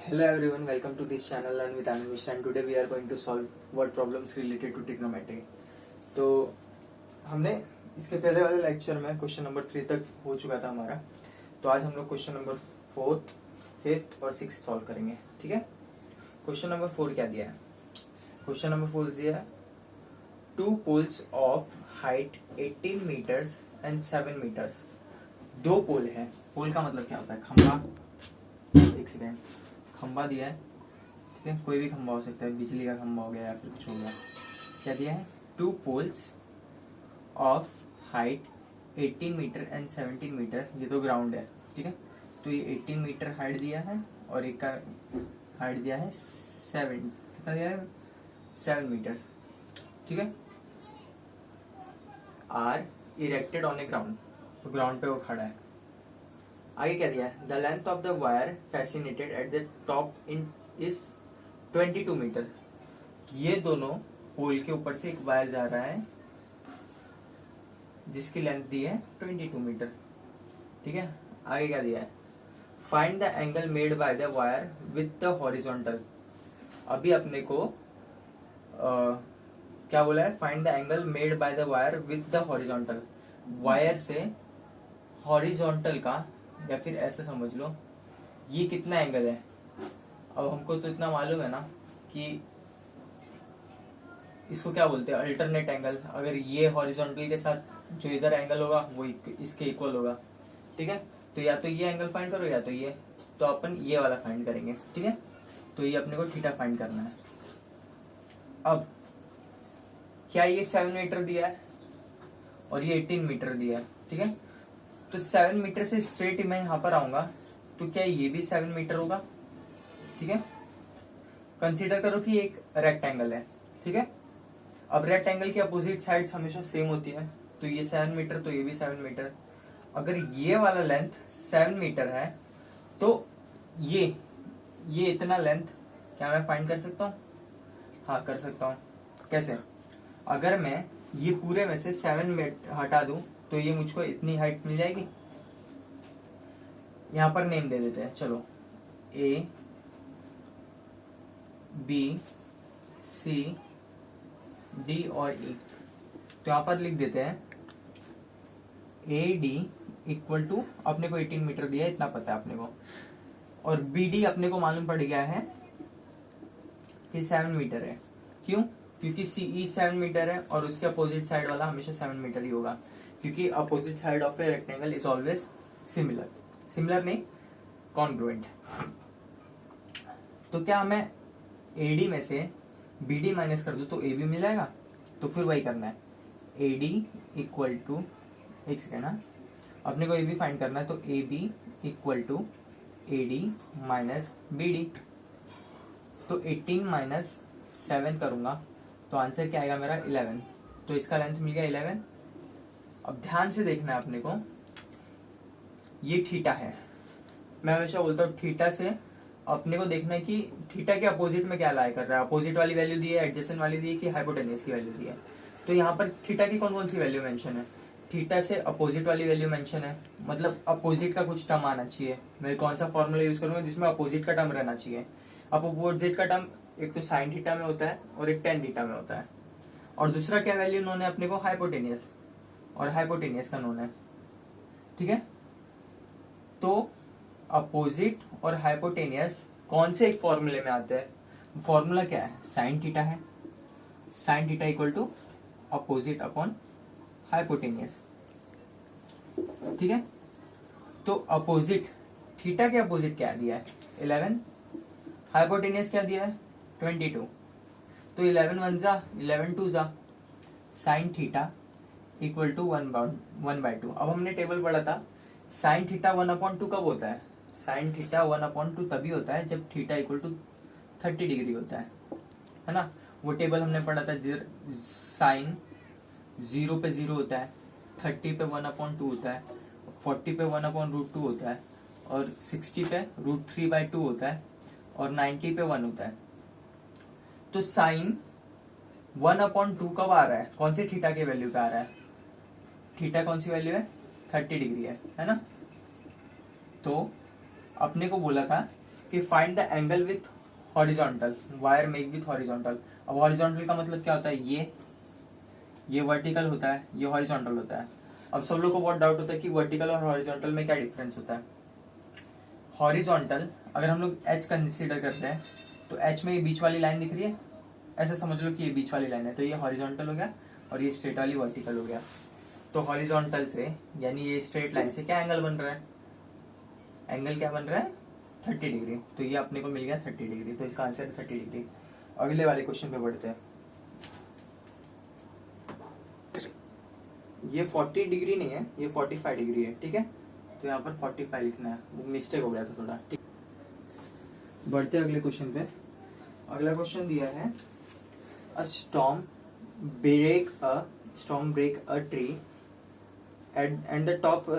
Hello everyone, welcome to this channel Learn with Anand Mishra, and today we are going to solve word problems related to trigonometry. तो हमने इसके पहले वाले lecture में question number 3 तक हो चुका था हमारा। तो आज हम लोग क्वेश्चन नंबर 4, 5th और 6 सॉल्व करेंगे। ठीक है, क्वेश्चन नंबर 4 क्या दिया है? क्वेश्चन नंबर 4 दिया है 2 poles of height 18 meters and 7 meters। दो पोल है। पोल का मतलब क्या होता है? खंबा। एक सेकेंड, खंबा दिया है, ठीक है, कोई भी खंबा हो सकता है, बिजली का खंबा हो गया या फिर कुछ हो गया। क्या दिया है? 2 poles of height 18 metre and 17 metre. ये तो ग्राउंड है, ठीक है। तो ये 18 मीटर हाइट दिया है और एक का हाइट दिया है 7, कितना दिया है? 7 मीटर्स, ठीक है। Are erected on a ground, तो ग्राउंड पे वो खड़ा है। आगे क्या दिया है? The length of the wire fascinated at the top in is 22 metre. ये दोनों पोल के ऊपर से एक वायर जा रहा है जिसकी लेंथ दी है 22 मीटर, ठीक है। आगे क्या दिया है? Find the angle made by the wire with the horizontal. अभी अपने को क्या बोला है? Find the angle made by the wire with the horizontal. Wire से हॉरिजॉन्टल का, या फिर ऐसे समझ लो, ये कितना एंगल है। अब हमको तो इतना मालूम है ना कि इसको क्या बोलते हैं? Alternate angle. अगर ये हॉरिजॉन्टल के साथ जो इधर एंगल होगा वो इसके इक्वल होगा, ठीक है। तो या तो ये एंगल फाइंड करो या तो ये, तो अपन ये वाला फाइंड करेंगे, ठीक है। तो ये अपने को थीटा फाइंड करना है। अब क्या ये 7 मीटर दिया है और ये 18 मीटर दिया है, ठीक है। तो 7 मीटर से स्ट्रेट मैं यहां पर आऊंगा तो क्या ये भी 7 मीटर होगा, ठीक है। कंसीडर करो कि एक रेक्टेंगल है, ठीक है। अब रेक्टेंगल की अपोजिट साइड्स हमेशा सेम होती है, तो ये 7 मीटर तो ये भी 7 मीटर। अगर ये वाला लेंथ 7 मीटर है तो ये इतना लेंथ क्या मैं फाइंड कर सकता हूँ? हाँ, कर सकता हूँ। कैसे? अगर मैं ये पूरे में से 7 मीटर हटा दूं तो ये मुझको इतनी हाइट मिल जाएगी। यहां पर नेम दे देते हैं, चलो, ए बी सी डी और ई। तो यहां पर लिख देते हैं ए डी इक्वल टू, अपने को 18 मीटर दिया है, इतना पता है अपने को, और बी डी अपने को मालूम पड़ गया है कि 7 मीटर है। क्यों? क्योंकि सीई 7 मीटर है और उसके अपोजिट साइड वाला हमेशा 7 मीटर ही होगा, क्योंकि opposite side of a rectangle is always similar. Similar नहीं, कॉन्ग्रुएंट। तो क्या मैं एडी में से बीडी माइनस कर दूं तो ए बी मिल जाएगा? तो फिर वही करना है, एडी इक्वल टू, एक सेकेंड, हाँ, अपने को ए बी फाइंड करना है, तो A B equal to AD minus B D. तो 18 माइनस 7 करूंगा तो आंसर क्या आएगा मेरा? 11। तो इसका लेंथ मिल गया 11। अब ध्यान से देखना है अपने को, ये थीटा है। मैं हमेशा बोलता हूँ थीटा से अपने को देखना है कि थीटा के अपोजिट में क्या लाई कर रहा है। अपोजिट वाली वैल्यू दी है, एडजेसेंट वाली दी है, कि हाइपोटेन्यूज की वैल्यू दी है। तो यहाँ पर थीटा की कौन कौन सी वैल्यू मेंशन है? थीटा से अपोजिट वाली वैल्यू मेंशन है, मतलब अपोजिट का कुछ टर्म आना चाहिए। मैं कौन सा फॉर्मूला यूज करूंगा जिसमें अपोजिट का टर्म रहना चाहिए? अब अपोजिट का टर्म एक तो साइन थीटा में होता है और एक टेन थीटा में होता है। और दूसरा क्या वैल्यू उन्होंने अपने को? हाइपोटेनियस, और हाइपोटेनियस का नोन है, ठीक है। तो अपोजिट और हाइपोटेनियस कौन से एक फॉर्मूले में आते हैं? फॉर्मूला क्या है? साइन थीटा है। Sine theta equal to opposite upon hypotenuse, ठीक है। तो अपोजिट, थीटा के अपोजिट क्या दिया है? 11। हाइपोटेनियस क्या दिया है? 22। तो 11 1 जा, 11 2 जा, साइन थीटा इक्वल टू 1/2। अब हमने टेबल पढ़ा था, साइन थीटा 1/2 कब होता है? साइन थीटा 1/2 तभी होता है जब थीटा इक्वल टू 30 डिग्री होता है ना। वो टेबल हमने पढ़ा था, साइन 0 पे 0 होता है, 30 पे 1/2 होता है, 40 पे 1/√2 होता है, और 60 पे √3/2 होता है, और 90 पे 1 होता है। तो साइन 1/2 कब आ रहा है? कौन सी थीटा के वैल्यू पे आ रहा है? थीटा कौन सी वैल्यू है? 30 डिग्री है ना। तो अपने को बोला था कि find the angle with horizontal, wire make with horizontal. अब हॉरिजॉन्टल का मतलब क्या होता है, ये वर्टिकल होता है, ये हॉरिजॉन्टल होता है। अब सब लोग को बहुत डाउट होता है कि वर्टिकल और हॉरिजॉन्टल में क्या डिफरेंस होता है। हॉरिजॉन्टल अगर हम लोग एच कंसिडर करते हैं तो एच में ये बीच वाली लाइन दिख रही है, ऐसा समझ लो कि ये बीच वाली लाइन है, तो ये हॉरिजॉन्टल हो गया और ये स्ट्रेट वाली वर्टिकल हो गया। तो हॉरिजॉन्टल से यानी ये स्ट्रेट लाइन से क्या एंगल बन रहा है, एंगल क्या बन रहा है 30 डिग्री। तो ये अपने को मिल गया 30 डिग्री, तो इसका आंसर है 30 डिग्री। अगले वाले क्वेश्चन पे बढ़ते हैं। ये 40 डिग्री नहीं है, ये 45 डिग्री है, ठीक है। तो यहाँ पर 45 लिखना है, वो मिस्टेक हो गया था थोड़ा, ठीक। बढ़ते हैं अगले क्वेश्चन पे। अगला क्वेश्चन दिया है a storm break a tree and the top.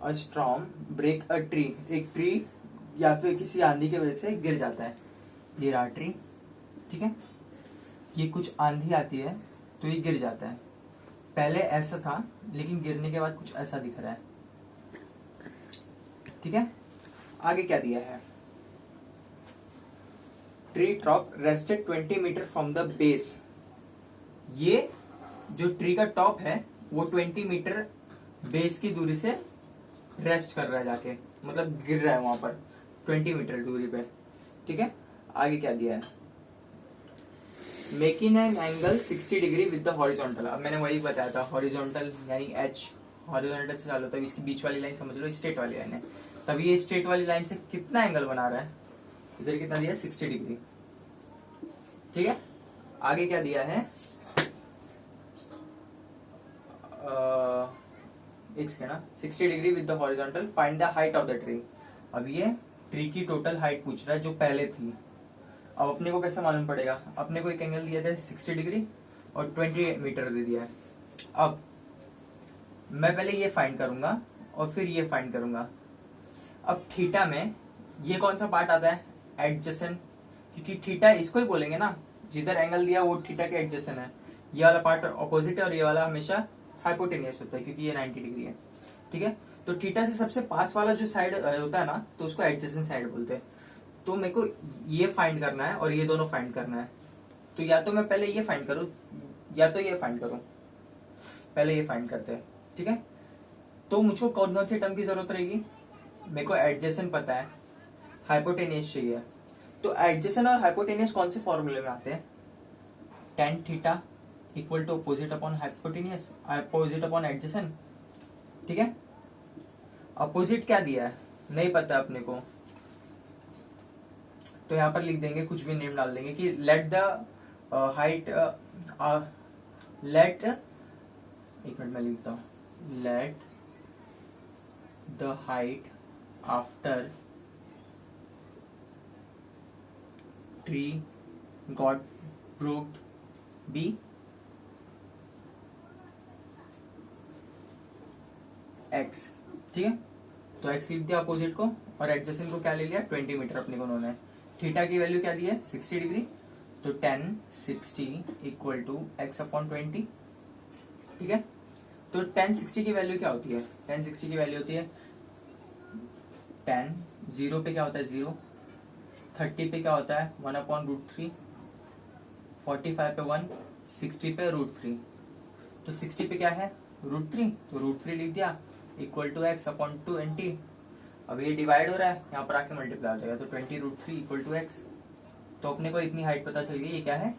A storm break a tree, एक ट्री या फिर किसी आंधी की वजह से गिर जाता है, ये रहा ट्री, ठीक है। ये कुछ आंधी आती है तो ये गिर जाता है, पहले ऐसा था लेकिन गिरने के बाद कुछ ऐसा दिख रहा है, ठीक है। आगे क्या दिया है, tree top rested 20 metre from the base. ये जो ट्री का टॉप है वो 20 मीटर बेस की दूरी से रेस्ट कर रहा है जाके, मतलब गिर रहा है वहां पर 20 मीटर दूरी पे, ठीक है। आगे क्या दिया है, making an angle 60 degree with the horizontal. अब मैंने वही बताया था, हॉरिजॉन्टल यानी एच हॉरिजॉन्टल से चालू होता है, इसकी बीच वाली लाइन समझ लो स्ट्रेट वाली लाइन है, तभी ये स्ट्रेट वाली लाइन से कितना एंगल बना रहा है, इधर कितना दिया 60 डिग्री, ठीक है। आगे क्या दिया है, एक ना 60 degree with the horizontal, find the height of the tree. अब ये ट्री की टोटल हाइट पूछ रहा है जो पहले थी। अब अपने को कैसे मालूम पड़ेगा, अपने को एक एंगल दिया था 60 डिग्री और 20 मीटर दे दिया है। अब मैं पहले ये फाइंड करूंगा और फिर ये फाइंड करूंगा। अब थीटा में ये कौन सा पार्ट आता है, एडजेसेंट, क्योंकि थीटा इसको ही बोलेंगे ना, जिधर एंगल दिया वो थीटा के एडजेसेंट है। ये वाला पार्ट ऑपोजिट है और ये वाला हमेशा हाइपोटेनियस होता है क्योंकि ये 90 डिग्री है, ठीक है। तो थीटा से सबसे पास वाला जो साइड होता है ना, तो उसको एडजेसेंट साइड बोलते हैं। तो मेरे को ये फाइंड करना है और ये दोनों फाइंड करना है, तो या तो मैं पहले ये फाइंड करूं या तो ये फाइंड करूं, पहले ये फाइंड करते हैं, ठीक है। तो मुझको कौन कौन से टर्म की जरूरत रहेगी, मेरे को एडजेसेंट पता है, हाइपोटेनियस चाहिए। तो एडजेसेंट और हाइपोटेनियस कौन से फॉर्मूले में आते हैं, tan theta equal to opposite upon hypotenuse, opposite upon adjacent, ठीक है। अपोजिट क्या दिया है नहीं पता अपने को, तो यहां पर लिख देंगे, कुछ भी नेम डाल देंगे कि लेट द हाइट, लेट, एक मिनट में लिखता हूं, let the height after tree got broked B X, ठीक है। तो एक्स लिख दिया अपोजिट को और एडजेसेंट को क्या ले लिया 20 मीटर अपने को उन्होंने। थीटा की वैल्यू क्या दी है 60 डिग्री, तो tan 60 equal to X upon 20, ठीक है। तो tan 60 की वैल्यू क्या होती है, tan 60 की वैल्यू होती है tan 0 पे क्या होता है 0, 30 पे क्या होता है 1 अपॉन √3, 45 पे 1, 60 पे √3, तो 60 पे क्या है √3, तो √3 लिख दिया इक्वल टू एक्स अपॉन 20। अब ये डिवाइड हो रहा है, यहाँ पर आके मल्टीप्लाई हो जाएगा, तो 20 √3 इक्वल टू एक्स। तो अपने को इतनी हाइट पता चल गई, ये क्या है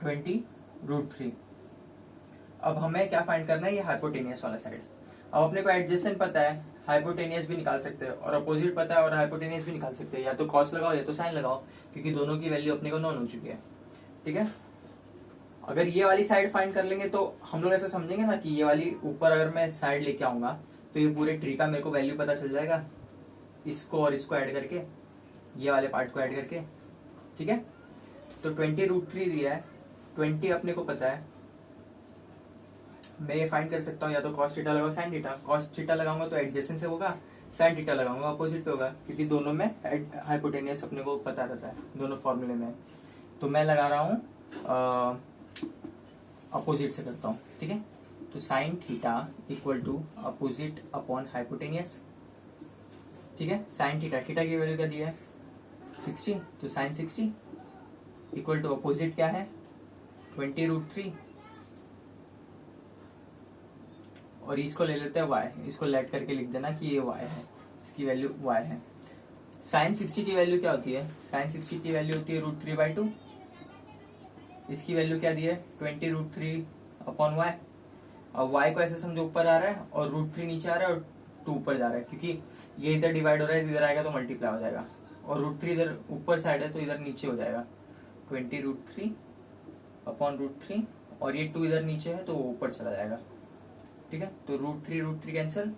20 √3। अब हमें क्या फाइंड करना है, ये हाइपोटेनियस वाला साइड। अब अपने को एडजेसेंट पता है, हाइपोटेनियस भी निकाल सकते हैं, और अपोजिट पता है और हाइपोटेनियस भी निकाल सकते हैं, या तो कॉस लगाओ या तो साइन लगाओ, क्योंकि दोनों की वैल्यू अपने को नॉन हो चुकी है, ठीक है। अगर ये वाली साइड फाइंड कर लेंगे तो हम लोग ऐसा समझेंगे ना कि ये वाली ऊपर अगर मैं साइड लेके आऊंगा तो ये पूरे ट्री का मेरे को वैल्यू पता चल जाएगा, इसको और इसको ऐड करके, ये वाले पार्ट को ऐड करके, ठीक है। तो 20 √3 दिया है, 20 अपने को पता है, मैं ये फाइंड कर सकता हूँ, या तो cos थीटा लगाओ sin थीटा, cos थीटा लगाऊंगा तो एडजेसेंट से होगा, sin थीटा लगाऊंगा अपोजिट पे होगा, क्योंकि दोनों में हाइपोटेनियस अपने को पता रहता है दोनों फॉर्मूले में। तो मैं लगा रहा हूँ अपोजिट से करता हूँ, ठीक है। तो sin theta equal to opposite upon hypotenuse, ठीक है। साइन थीटा, थीटा की वैल्यू क्या दी है 60, तो साइन 60 इक्वल टू अपोजिट क्या है 20√3 और इसको ले लेते हैं y, इसको लेट करके लिख देना कि ये y है, इसकी वैल्यू y है। साइन 60 की वैल्यू क्या होती है, साइन 60 की वैल्यू होती है √3/2, इसकी वैल्यू क्या दी है 20√3/y। और y को ऐसे समझो ऊपर आ रहा है और √3 नीचे आ रहा है और 2 ऊपर जा रहा है, क्योंकि ये इधर डिवाइड हो रहा है, इधर आएगा तो मल्टीप्लाई हो जाएगा, और √3 इधर ऊपर साइड है तो इधर नीचे हो जाएगा 20√3/√3, और ये 2 इधर नीचे है तो वो ऊपर चला जाएगा, ठीक है। तो √3 कैंसिल।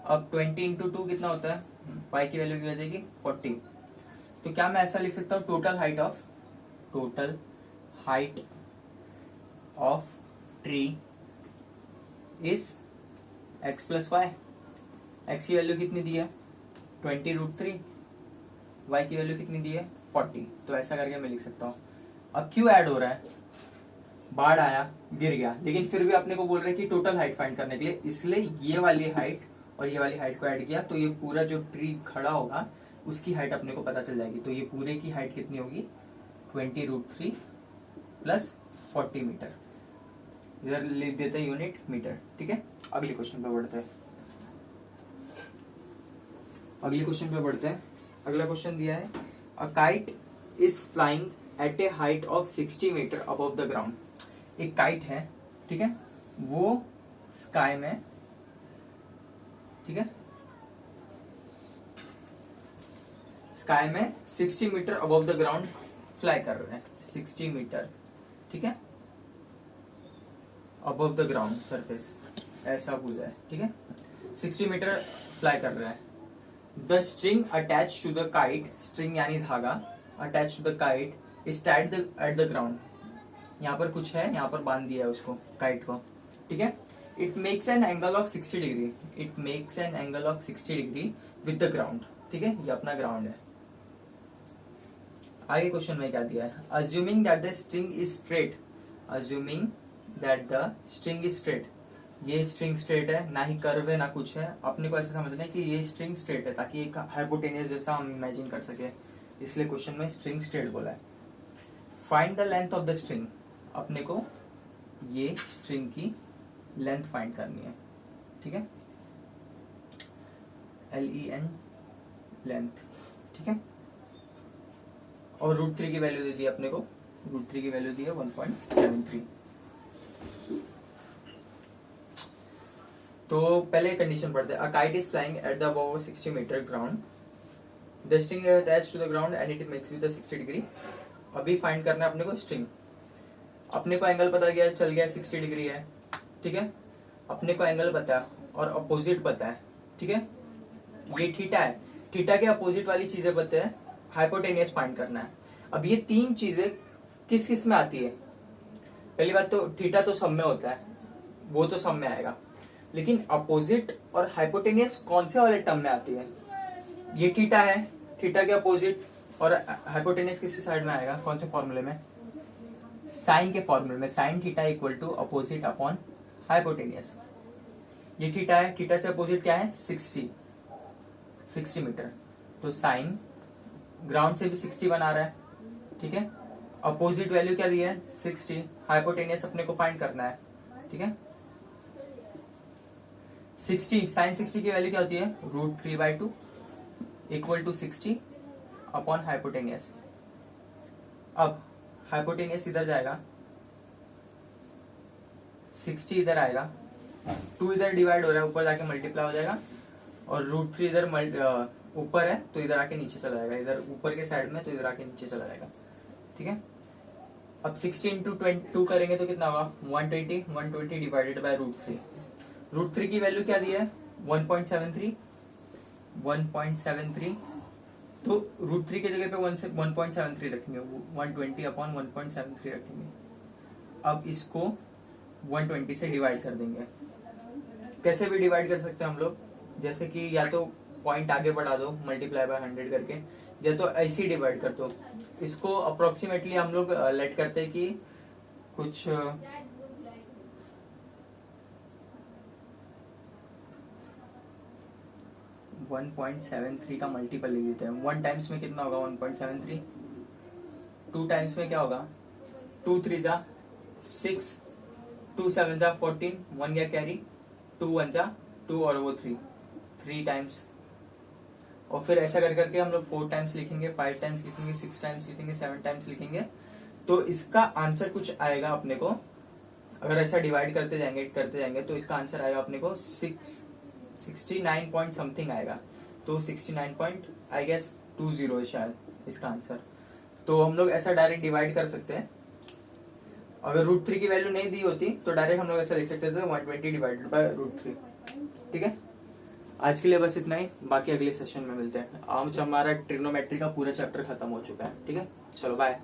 अब 20 इंटू 2 कितना होता है, y की वैल्यू की हो जाएगी 40। तो क्या मैं ऐसा लिख सकता हूँ, total height of tree is x plus Y. x की वैल्यू कितनी दी है 20√3, y की वैल्यू कितनी दी है 40। तो ऐसा करके मैं लिख सकता हूँ। अब क्यों ऐड हो रहा है, बाढ़ आया गिर गया, लेकिन फिर भी अपने को बोल रहे हैं कि टोटल हाइट फाइंड करने के लिए, इसलिए ये वाली हाइट और ये वाली हाइट को ऐड किया, तो ये पूरा जो ट्री खड़ा होगा उसकी हाइट अपने को पता चल जाएगी। तो ये पूरे की हाइट कितनी होगी 20√3 प्लस 40 मीटर, इधर लिख देते हैं यूनिट मीटर, ठीक है। अगले क्वेश्चन पे बढ़ते हैं, अगला क्वेश्चन दिया है a kite is flying at a height of 60 metre above the ground. एक काइट है, ठीक है, वो स्काई में, ठीक है, स्काई में 60 metre above the ground fly कर रहे हैं, 60 मीटर, ठीक है, अबव द ग्राउंड सरफेस, ऐसा बोल रहा है, ठीक है, 60 मीटर फ्लाई कर रहे हैं। The string attach to the kite, string यानी धागा, attach to the kite is tied at the ground. यहाँ पर कुछ है, यहाँ पर बांध दिया है उसको, काइट को, ठीक है। It makes an angle of 60 degree, it makes an angle of 60 degree with the ground, ठीक है, ये अपना ग्राउंड है। आगे क्वेश्चन में क्या दिया है, assuming that the string is straight, assuming that the string is straight, ये स्ट्रिंग स्ट्रेट है, ना ही कर्व है ना कुछ है, अपने को ऐसे समझना है कि ये स्ट्रिंग स्ट्रेट है ताकि एक हाइपोटेनियस जैसा हम इमेजिन कर सके, इसलिए क्वेश्चन में स्ट्रिंग स्ट्रेट बोला है। Find the length of the string, अपने को ये स्ट्रिंग की लेंथ फाइंड करनी है, ठीक है, LEN लेंथ, ठीक है। और √3 की वैल्यू दे दी अपने को, √3 की वैल्यू दी है 1.73। तो पहले कंडीशन पढ़ते हैं, a kite is flying at the above 60 metre ground, the string is attached to the ground and it makes with 60 degree. अभी फाइंड करना है अपने को स्ट्रिंग, अपने को एंगल पता गया, चल गया 60 डिग्री है, ठीक है, अपने को एंगल पता है और अपोजिट पता है, ठीक है, ये थीटा है, थीटा के अपोजिट वाली चीजें पता है, हाइपोटेनियस फाइंड करना है। अब ये तीन चीजें किस किस में आती है, पहली बात तो थीटा तो सब में होता है, वो तो सब में आएगा, लेकिन अपोजिट और हाइपोटेनियस कौन से वाले टर्म में आती है, ये थीटा है, थीटा के अपोजिट, और हाइपोटेनियस किसी साइड में आएगा, कौन से फॉर्मूले में, साइन के फॉर्मूले में, sine theta equal to opposite upon hypotenuse. ये थीटा है, थीटा से अपोजिट क्या है 60 मीटर, तो साइन ग्राउंड से भी 60 बना रहा है, ठीक है, अपोजिट वैल्यू क्या दी है 60, हाइपोटेनियस अपने को फाइंड करना है, ठीक है। 60 साइन 60 की वैल्यू क्या होती है √3/2 इक्वल टू 60 अपॉन हाइपोटेनियस। अब हाइपोटेनियस इधर जाएगा, 60 इधर आएगा, 2 इधर डिवाइड हो रहा है, ऊपर जाके मल्टीप्लाई हो जाएगा, और √3 इधर ऊपर है तो इधर आके नीचे चला जाएगा, इधर ऊपर के साइड में तो इधर आके नीचे चला जाएगा, ठीक है। अब 60 इंटू 2 करेंगे तो कितना होगा 120 डिवाइडेड बाय √3, √3 की वैल्यू क्या दी है 1.73, तो √3 की जगह पे 1.73 रखेंगे, 120 अपॉन 1.73 रखेंगे। अब इसको 120 से डिवाइड कर देंगे, कैसे भी डिवाइड कर सकते हैं हम लोग, जैसे कि या तो पॉइंट आगे बढ़ा दो मल्टीप्लाई बाय 100 करके, या तो ऐसे ही डिवाइड कर दो। इसको अप्रोक्सीमेटली हम लोग लेट करते हैं कि कुछ 1 1.73 का मल्टीपल ले लेते हैं। 1 टाइम्स में कितना होगा 1.73, 2 टाइम्स में क्या होगा 2 3 जा 6, 2 7 जा 14, 1 गया कैरी, 2 1 जा 2 और वो 3 टाइम्स। और फिर ऐसा कर करके हम लोग 4 टाइम्स लिखेंगे, 5 टाइम्स लिखेंगे, 6 टाइम्स लिखेंगे, 7 टाइम्स लिखेंगे। तो इसका आंसर कुछ आएगा अपने को, अगर ऐसा डिवाइड करते जाएंगे तो इसका आंसर आएगा अपने को 69 पॉइंट समथिंग आएगा। तो 69 पॉइंट आई गेस 20 है शायद इसका आंसर। तो हम लोग ऐसा डायरेक्ट डिवाइड कर सकते हैं। अगर √3 की वैल्यू नहीं दी होती तो डायरेक्ट हम लोग ऐसा लिख सकते थे 120 डिवाइडेड बाय √3। ठीक है, आज के लिए बस इतना ही, बाकी अगले सेशन में मिलते हैं। आज हमारा ट्रिग्नोमेट्री का पूरा चैप्टर खत्म हो चुका है। ठीक है, चलो बाय।